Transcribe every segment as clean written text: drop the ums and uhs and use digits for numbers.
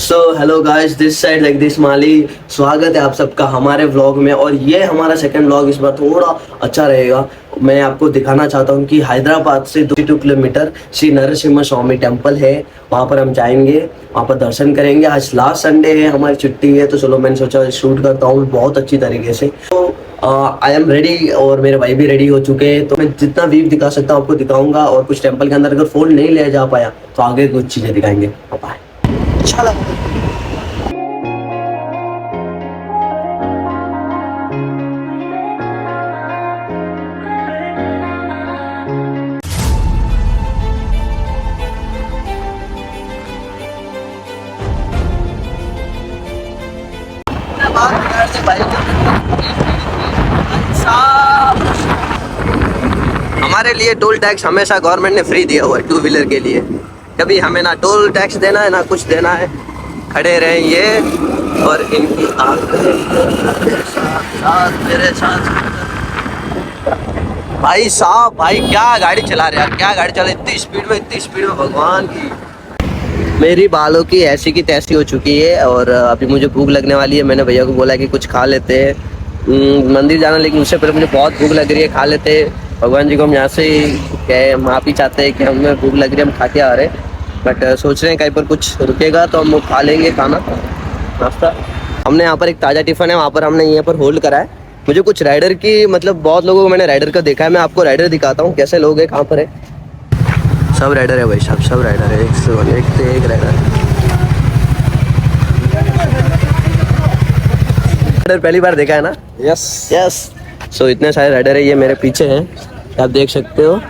So hello guys, this side like this Mali. स्वागत है आप सबका हमारे व्लॉग में। और ये हमारा सेकंड व्लॉग इस बार थोड़ा अच्छा रहेगा। मैं आपको दिखाना चाहता हूँ कि हैदराबाद से 2 किलोमीटर श्री नरसिम्हा स्वामी टेम्पल है, वहाँ पर हम जाएंगे, वहाँ पर दर्शन करेंगे। आज लास्ट संडे है, हमारी छुट्टी है, तो चलो मैंने सोचा शूट करता हूँ बहुत अच्छी तरीके से। तो आई एम रेडी और मेरे भाई भी रेडी हो चुके हैं, तो मैं जितना व्यू दिखा सकता हूँ आपको दिखाऊंगा। और कुछ टेम्पल के अंदर अगर फोन नहीं ले जा पाया तो आगे कुछ चीज़ें दिखाएंगे। बाय। अच्छा लगा। हमारे लिए टोल टैक्स हमेशा गवर्नमेंट ने फ्री दिया हुआ है, 2 व्हीलर के लिए। कभी हमें ना टोल टैक्स देना है ना कुछ देना है। खड़े रहे ये और इनकी मेरे साथ। भाई साहब, भाई क्या गाड़ी चला रहे यार, क्या गाड़ी चला, इतनी स्पीड में भगवान की। मेरी बालों की ऐसी की तैसी हो चुकी है और अभी मुझे भूख लगने वाली है। मैंने भैया को बोला कि कुछ खा लेते हैं, मंदिर जाना, लेकिन उससे पहले मुझे बहुत भूख लग रही है। खा लेते हैं, भगवान जी को हम यहाँ से कहे माफ़ी चाहते हैं कि हमें भूख लग रही है, हम खा के आ रहे हैं। बट सोच रहे हैं कहीं पर कुछ रुकेगा तो हम वो खा लेंगे खाना नाश्ता। हमने यहाँ पर एक ताज़ा टिफ़िन है, वहाँ पर हमने यहाँ पर होल्ड करा है। मुझे कुछ राइडर की, मतलब बहुत लोगों को मैंने राइडर का देखा है। मैं आपको राइडर दिखाता हूँ कैसे लोग हैं, कहाँ पर है। सब राइडर है भाई साहब, सब राइडर है, एक से एक राइडर। राइडर पहली बार देखा है ना? Yes yes. सो इतने सारे राइडर है, ये मेरे पीछे हैं, आप देख सकते हो।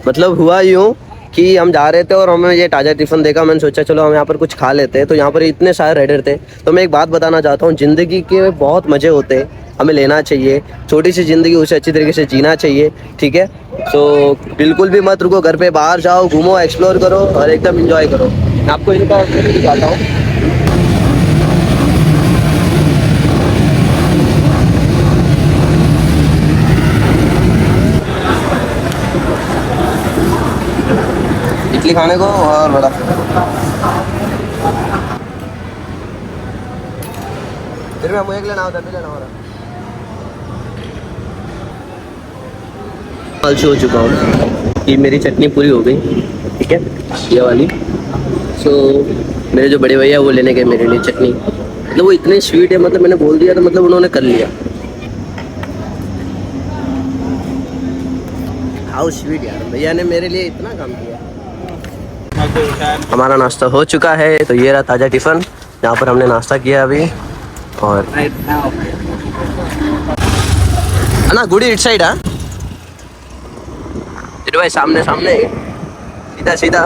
मतलब हुआ यूँ कि हम जा रहे थे और हमें ये ताज़ा टिफ़िन देखा। मैंने सोचा चलो हम यहाँ पर कुछ खा लेते हैं, तो यहाँ पर इतने सारे राइडर थे। तो मैं एक बात बताना चाहता हूँ, ज़िंदगी के बहुत मज़े होते हैं, हमें लेना चाहिए। छोटी सी ज़िंदगी, उसे अच्छी तरीके से जीना चाहिए, ठीक है। तो बिल्कुल भी मत रुको, घर पे बाहर जाओ, घूमो, एक्सप्लोर करो और एकदम इंजॉय करो। मैं आपको इनका दिखाता हूँ। इडली खाने को और बड़ा फिर मैं मुझे लेना होता है, लेना हो रहा। आलसी हो चुका हूँ कि मेरी चटनी पूरी हो गई, ठीक है, ये वाली। सो मेरे जो बड़े भैया वो लेने गए मेरे लिए चटनी। मतलब वो इतने स्वीट है, मतलब मैंने बोल दिया तो मतलब उन्होंने कर लिया। हाउ स्वीट यार, भैया ने मेरे लिए इतना काम किया। हमारा नाश्ता हो चुका है, तो ये रहा ताज़ा टिफ़िन, जहाँ पर हमने नाश्ता किया अभी। और ना गुड़ी इट साइड, हाँ भाई, सामने सामने, सीधा सीधा।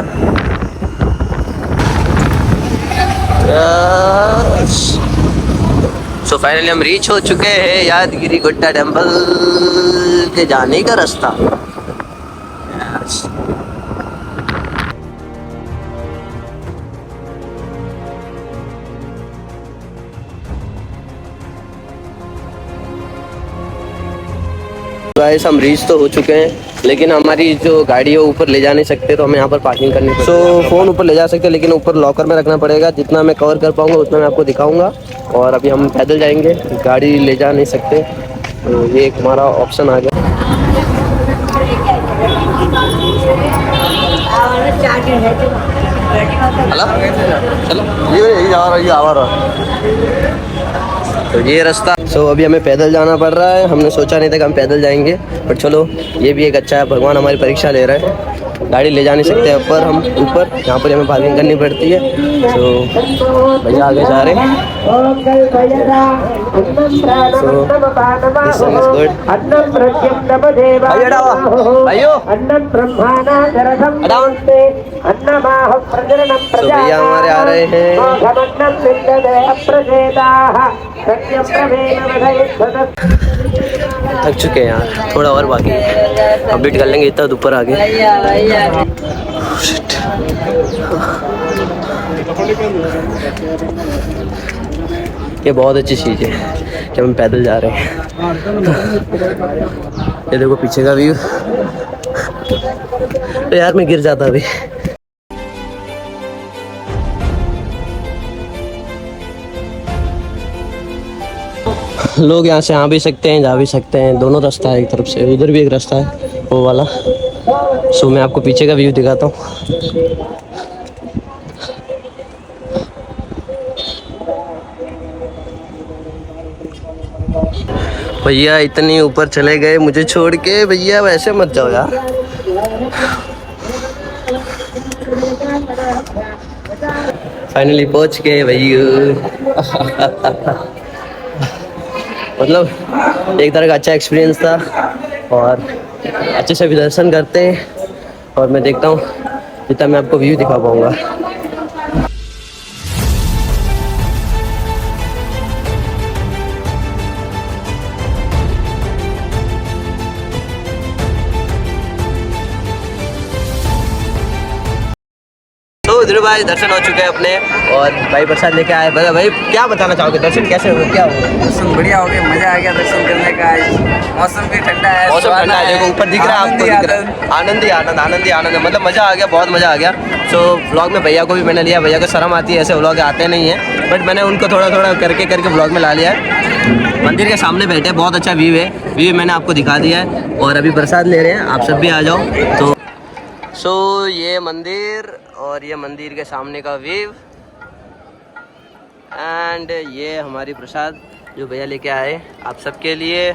सो फाइनली हम रीच हो चुके हैं यादगिरी गुट्टा टेम्पल के जाने का रास्ता। गाइस हम रीच तो हो चुके हैं, लेकिन हमारी जो गाड़ी है ऊपर ले जा नहीं सकते, तो हमें यहाँ पर पार्किंग करनी पड़ेगी। सो फ़ोन ऊपर ले जा सकते, लेकिन ऊपर लॉकर में रखना पड़ेगा। जितना मैं कवर कर पाऊँगा उतना मैं आपको दिखाऊंगा। और अभी हम पैदल जाएंगे, गाड़ी ले जा नहीं सकते, तो ये एक हमारा ऑप्शन आ गया। चलो ये आ रहा। तो ये रास्ता। सो अभी हमें पैदल जाना पड़ रहा है। हमने सोचा नहीं था कि हम पैदल जाएंगे, पर चलो ये भी एक अच्छा है, भगवान हमारी परीक्षा ले रहा है। गाड़ी ले जा नहीं सकते ऊपर, हम ऊपर यहाँ पर हमें पार्किंग करनी पड़ती है। तो भैया आगे जा रहे हैं। भैया हमारे आ रहे हैं। थक चुके हैं यार, थोड़ा और बाकी है, कंप्लीट कर लेंगे, इतना ऊपर आ गए। ये बहुत अच्छी चीज़ है कि हम पैदल जा रहे हैं। ये देखो पीछे का व्यू। तो यार मैं गिर जाता अभी। लोग यहाँ से आ भी सकते हैं, जा भी सकते हैं, दोनों रास्ता है। एक तरफ से उधर भी एक रास्ता है, वो वाला। सो मैं आपको पीछे का व्यू दिखाता हूँ। भैया इतनी ऊपर चले गए मुझे छोड़ के, भैया वैसे मत जाओ यार। फाइनली पहुंच गए भैया। मतलब एक तरह का अच्छा एक्सपीरियंस था, और अच्छे से भी दर्शन करते हैं, और मैं देखता हूँ जितना मैं आपको व्यू दिखा पाऊँगा। तो ध्रुव भाई दर्शन हो चुके हैं अपने, और भाई प्रसाद लेके आए। भाई क्या बताना चाहोगे, दर्शन कैसे हुए, क्या हुआ? दर्शन बढ़िया हो गए, मजा आ गया दर्शन करने का। मौसम भी ठंडा है, मौसम ठंडा है, देखो ऊपर दिख रहा है आपको, दिख रहा है। आनंद ही आनंद, आनंद ही आनंद, मतलब मज़ा आ गया, बहुत मज़ा आ गया। सो व्लॉग में भैया को भी मैंने लिया। भैया को शर्म आती है, ऐसे व्लॉग आते नहीं है, बट मैंने उनको थोड़ा थोड़ा करके व्लॉग में ला लिया है। मंदिर के सामने बैठे, बहुत अच्छा व्यू है, व्यू मैंने आपको दिखा दिया है। और अभी प्रसाद ले रहे हैं, आप सब भी आ जाओ। तो सो ये मंदिर, और ये मंदिर के सामने का व्यू, एंड ये हमारी प्रसाद जो भैया लेके आए आप सबके लिए।